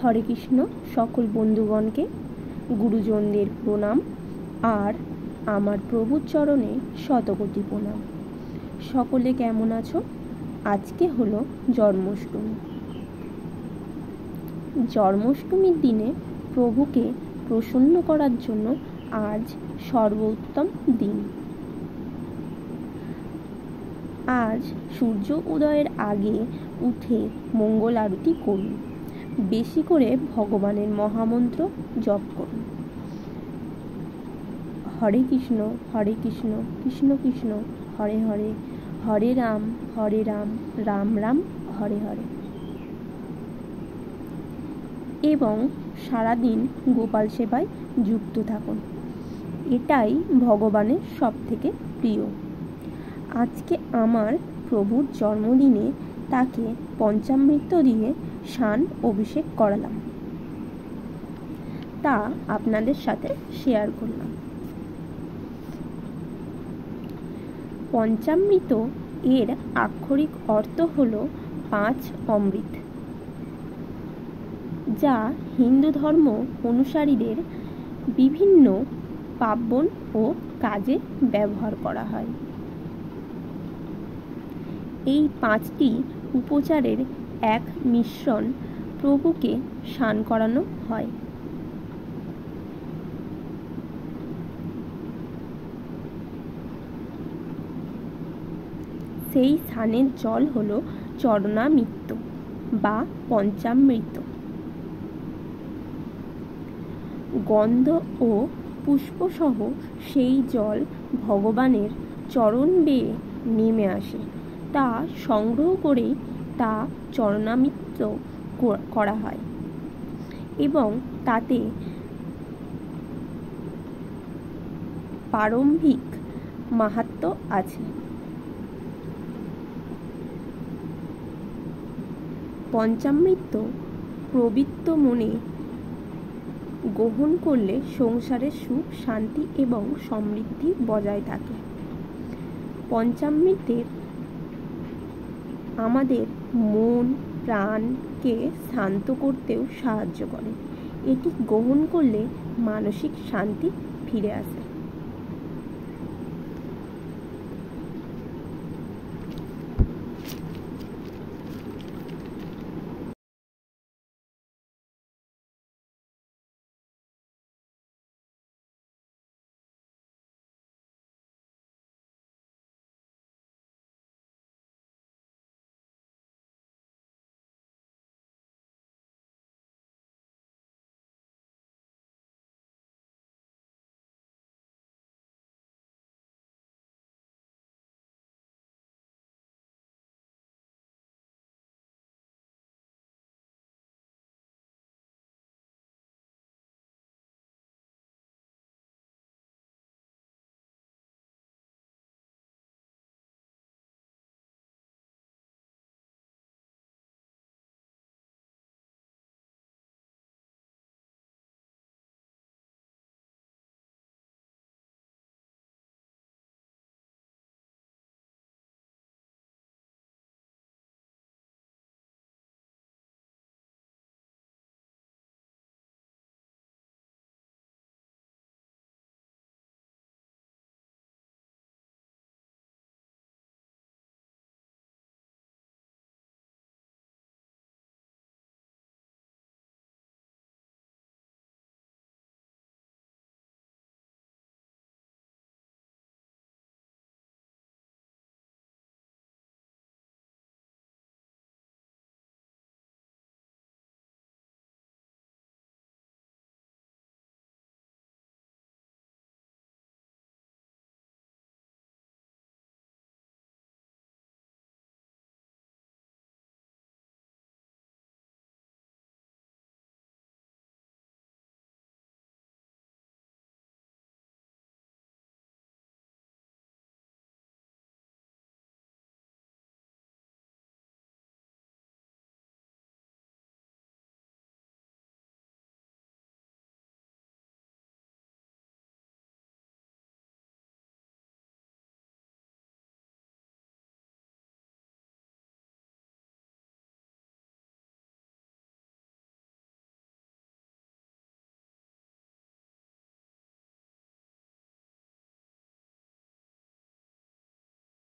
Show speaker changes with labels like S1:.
S1: হরে কৃষ্ণ। সকল বন্ধুগণকে গুরুজনদের প্রণাম আর আমার প্রভুর চরণে শতকোটি প্রণাম। সকলে কেমন আছো? আজকে হলো জন্মাষ্টমী। জন্মাষ্টমীর দিনে প্রভুকে প্রসন্ন করার জন্য আজ সর্বোত্তম দিন। আজ সূর্য উদয়ের আগে উঠে মঙ্গল আরতি করুন। বেশি করে ভগবানের মহামন্ত্র জপ করুন। হরে কৃষ্ণ কৃষ্ণ কৃষ্ণ হরে হরে, হরে রাম রাম রাম হরে হরে। এবং সারাদিন গোপাল সেবায় যুক্ত থাকুন। এটাই ভগবানের সব থেকে প্রিয়। আজকে আমার প্রভুর জন্মদিনে তাকে পঞ্চামৃত দিয়ে স্নান অভিষেক করালাম, তা আপনাদের সাথে শেয়ার করলাম। পঞ্চামৃত এর আক্ষরিক অর্থ হলো 5 অমৃত, যা হিন্দু ধর্ম অনুসারীদের বিভিন্ন পার্বণ ও কাজে ব্যবহার করা হয়। এই 5টি উপচারের এক মিশ্রণ প্রভুকে স্নান করানো হয়। সেই স্নানের জল হলো চরণামৃত বা পঞ্চামৃত। গন্ধ ও পুষ্পসহ সেই জল ভগবানের চরণ বেয়ে নেমে আসে। তা সংগ্রহ করেই তা চরণামৃত করা হয় এবং তাতে প্রারম্ভিক মাহাত্ম্য আছে। পঞ্চামৃত পবিত্র মনে গ্রহণ করলে সংসারের সুখ, শান্তি এবং সমৃদ্ধি বজায় থাকে। পঞ্চামৃতের আমাদের মন প্রাণকে শান্ত করতেও সাহায্য করে। এটি গ্রহণ করলে মানসিক শান্তি ফিরে আসে।